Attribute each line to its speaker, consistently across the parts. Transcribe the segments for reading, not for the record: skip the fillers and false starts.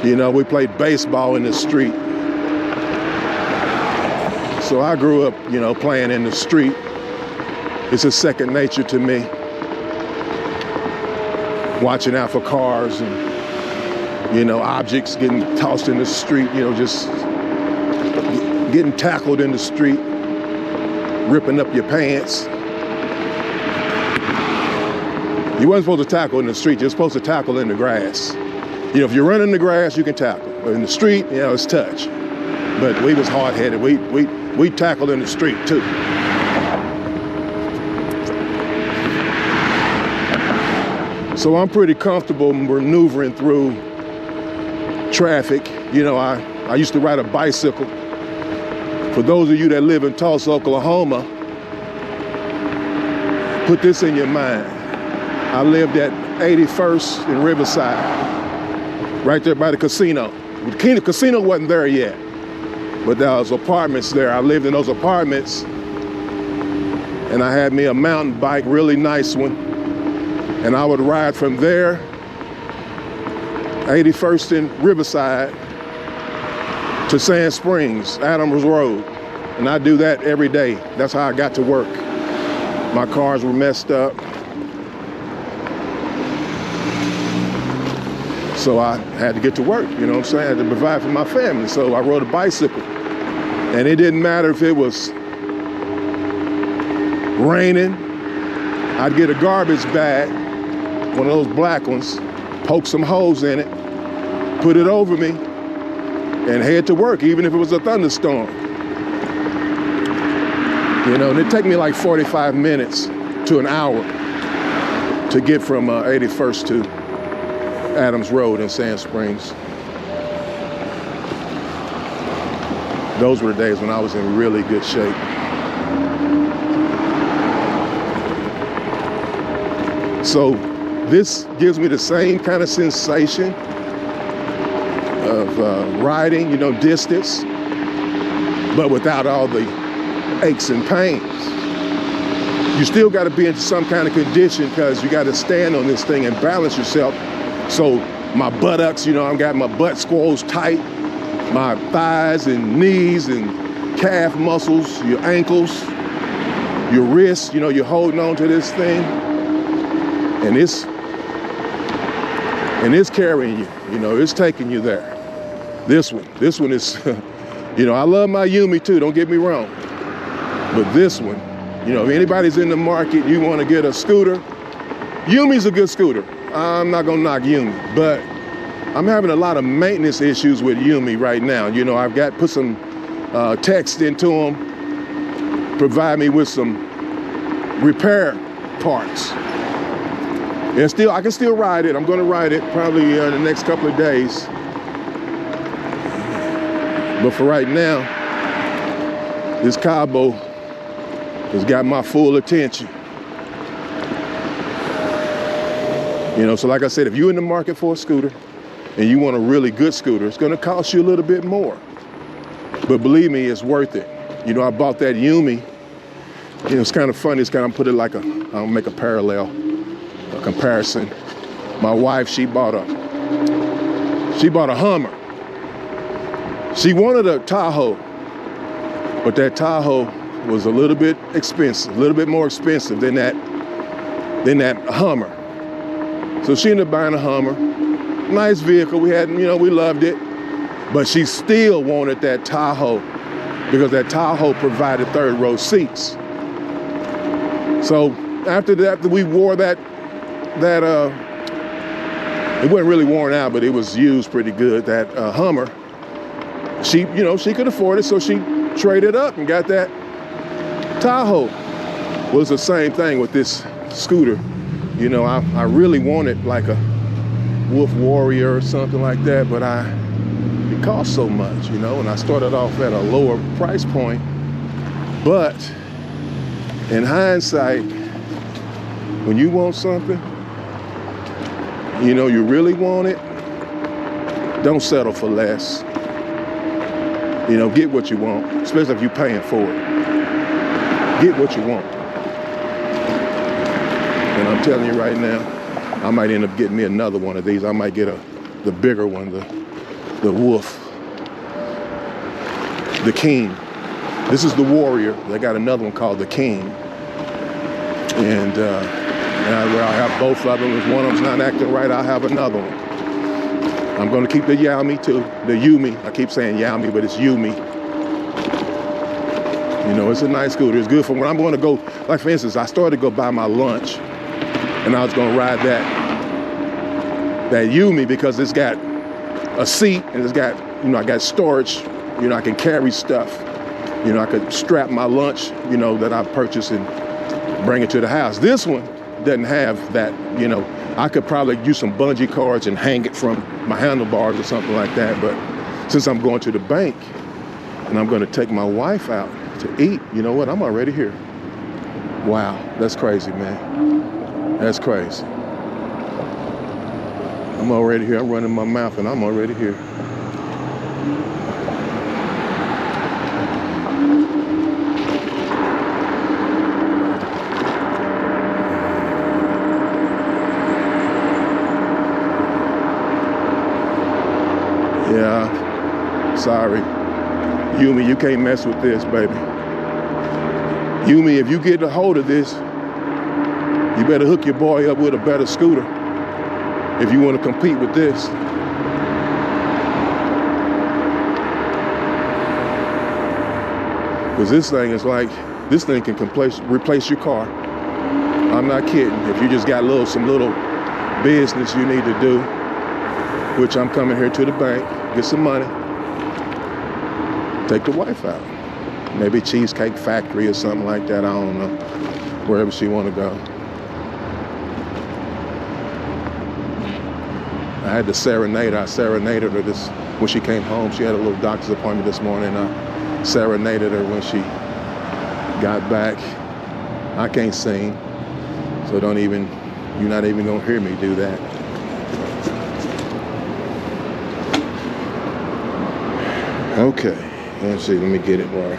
Speaker 1: You know, we played baseball in the street. So I grew up, you know, playing in the street. It's a second nature to me. Watching out for cars and, you know, objects getting tossed in the street, you know, just getting tackled in the street, ripping up your pants. You wasn't supposed to tackle in the street, you're supposed to tackle in the grass. You know, if you're running in the grass, you can tackle. But in the street, you know, it's touch. But we was hard-headed. We tackled in the street too. So I'm pretty comfortable maneuvering through traffic. You know, I used to ride a bicycle. For those of you that live in Tulsa, Oklahoma, put this in your mind. I lived at 81st in Riverside, right there by the casino. The casino wasn't there yet, but there was apartments there. I lived in those apartments, and I had me a mountain bike, really nice one, and I would ride from there, 81st in Riverside, to Sand Springs, Adams Road, and I do that every day. That's how I got to work. My cars were messed up, so I had to get to work, you know what I'm saying? I had to provide for my family, so I rode a bicycle. And it didn't matter if it was raining, I'd get a garbage bag, one of those black ones, poke some holes in it, put it over me, and head to work, even if it was a thunderstorm. You know, and it'd take me like 45 minutes to an hour to get from 81st to Adams Road in Sand Springs. Those were the days when I was in really good shape. So this gives me the same kind of sensation of riding, you know, distance, but without all the aches and pains. You still got to be in some kind of condition because you got to stand on this thing and balance yourself. So my buttocks, you know, I've got my butt squares tight, my thighs and knees and calf muscles, your ankles, your wrists, you know, you're holding on to this thing, and it's carrying you, you know, it's taking you there. This one is, you know, I love my Yumi too, don't get me wrong, but this one, you know, if anybody's in the market, you want to get a scooter, Yumi's a good scooter. I'm not gonna knock Yumi, but I'm having a lot of maintenance issues with Yumi right now. You know, I've got put some text into them, provide me with some repair parts. And still, I can still ride it. I'm gonna ride it probably the next couple of days. But for right now, this Cabo has got my full attention. You know, so like I said, if you're in the market for a scooter and you want a really good scooter, it's gonna cost you a little bit more. But believe me, it's worth it. You know, I bought that Yumi. You know, it's kind of funny, it's kind of put it like I'll make a parallel, a comparison. My wife, she bought a Hummer. She wanted a Tahoe, but that Tahoe was a little bit expensive, a little bit more expensive than that Hummer. So she ended up buying a Hummer. Nice vehicle, we loved it. But she still wanted that Tahoe because that Tahoe provided third row seats. So after we wore that, it wasn't really worn out, but it was used pretty good, that Hummer. She could afford it, so she traded up and got that Tahoe. Well, it's the same thing with this scooter. You know, I really wanted like a Wolf Warrior or something like that, but it cost so much, you know, and I started off at a lower price point. But in hindsight, when you want something, you know, you really want it, don't settle for less. You know, get what you want, especially if you're paying for it. Get what you want. And I'm telling you right now, I might end up getting me another one of these. I might get the bigger one, the wolf, the king. This is the warrior. They got another one called the king. And I'll have both of them. If one of them's not acting right, I'll have another one. I'm gonna keep the Yaumi too, the Yumi. I keep saying Yaumi, but it's Yumi. You know, it's a nice scooter. It's good for when I'm gonna go, like for instance, I started to go buy my lunch and I was gonna ride that Yumi because it's got a seat and it's got, you know, I got storage, you know, I can carry stuff. You know, I could strap my lunch, you know, that I purchased and bring it to the house. This one doesn't have that, you know. I could probably use some bungee cords and hang it from my handlebars or something like that. But since I'm going to the bank and I'm going to take my wife out to eat, you know what? I'm already here. Wow, that's crazy, man. That's crazy. I'm already here. I'm running my mouth and I'm already here. Yeah, sorry. Yumi, you can't mess with this, baby. Yumi, if you get a hold of this, you better hook your boy up with a better scooter if you want to compete with this. Because this thing is like, this thing can replace your car. I'm not kidding. If you just got some little business you need to do, which I'm coming here to the bank, get some money, take the wife out. Maybe Cheesecake Factory or something like that, I don't know. Wherever she want to go. I had to serenade her. I serenaded her when she came home. She had a little doctor's appointment this morning. I serenaded her when she got back. I can't sing, so you're not even gonna hear me do that. Okay, let's see, let me get it where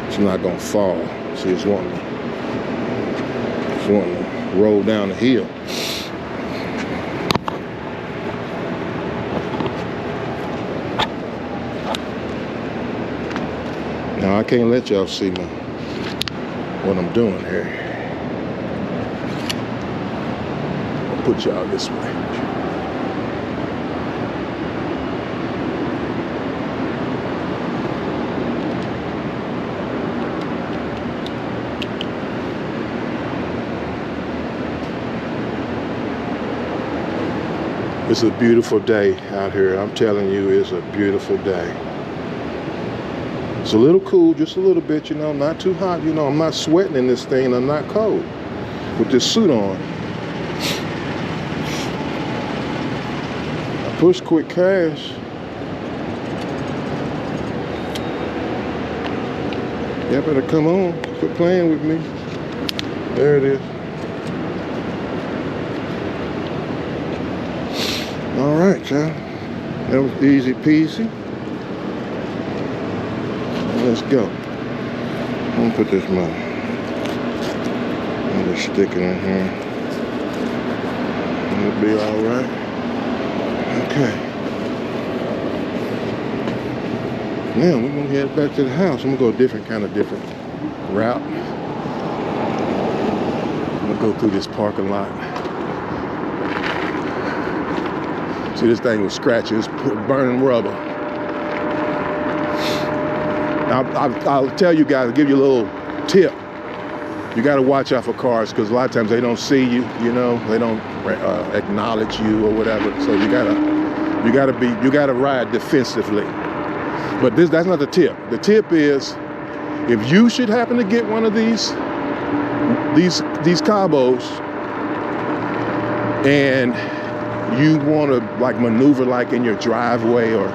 Speaker 1: it's not gonna fall. See, it's wanting to roll down the hill. Now I can't let y'all see what I'm doing here. I'll put y'all this way. It's a beautiful day out here. I'm telling you, it's a beautiful day. It's a little cool, just a little bit, you know, not too hot. You know, I'm not sweating in this thing. I'm not cold with this suit on. I push quick cash. Y'all better come on. Quit playing with me. There it is. All right, y'all. That was easy peasy. Let's go. I'm gonna put this money. I'm just stick it in here. It'll be all right. Okay. Now we're gonna head back to the house. I'm gonna go a different route. I'm gonna go through this parking lot. See, this thing was scratchy. It's burning rubber. I'll tell you guys, I'll give you a little tip. You got to watch out for cars because a lot of times they don't see you, you know, they don't acknowledge you or whatever. So you gotta ride defensively. But that's not the tip. The tip is, if you should happen to get one of these Cabos and you want to like maneuver like in your driveway or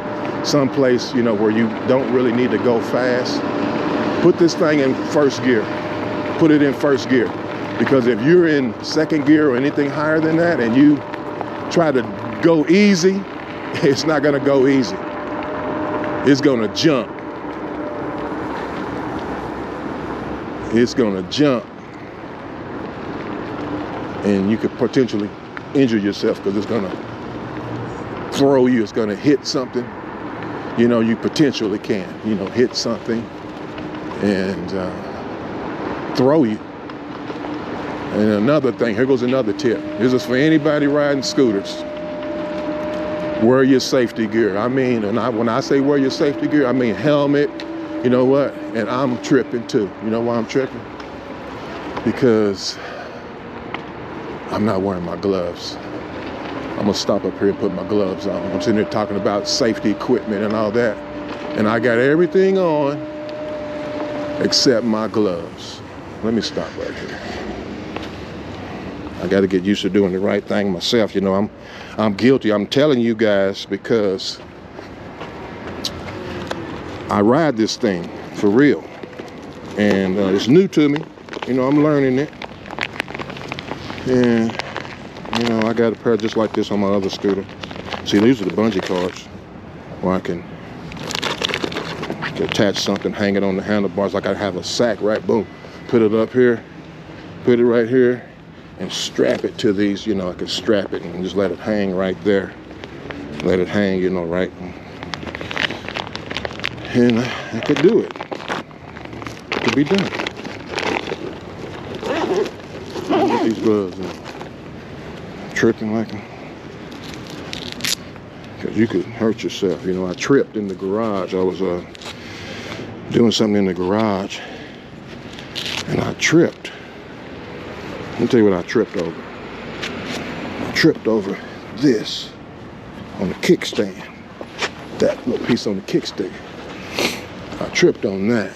Speaker 1: someplace, you know, where you don't really need to go fast, put this thing in first gear. Put it in first gear. Because if you're in second gear or anything higher than that and you try to go easy, it's not gonna go easy. It's gonna jump. It's gonna jump. And you could potentially injure yourself because it's gonna throw you. It's gonna hit something. You know, you potentially can, you know, hit something and throw you. And another thing, here goes another tip. This is for anybody riding scooters. Wear your safety gear. I mean, when I say wear your safety gear, I mean helmet, you know what? And I'm tripping too. You know why I'm tripping? Because I'm not wearing my gloves. I'm gonna stop up here and put my gloves on. I'm sitting there talking about safety equipment and all that. And I got everything on except my gloves. Let me stop right here. I got to get used to doing the right thing myself. You know, I'm guilty. I'm telling you guys because I ride this thing for real. And it's new to me. You know, I'm learning it. And, you know, I got a pair just like this on my other scooter. See, these are the bungee cords where I can attach something, hang it on the handlebars like I have a sack, right? Boom. Put it up here, put it right here, and strap it to these, you know, I can strap it and just let it hang right there. Let it hang, you know, right? And I could do it. It could be done. Get these gloves on. Tripping like them. Because you could hurt yourself. You know, I tripped in the garage. I was doing something in the garage and I tripped. Let me tell you what I tripped over. I tripped over this on the kickstand. That little piece on the kickstand. I tripped on that.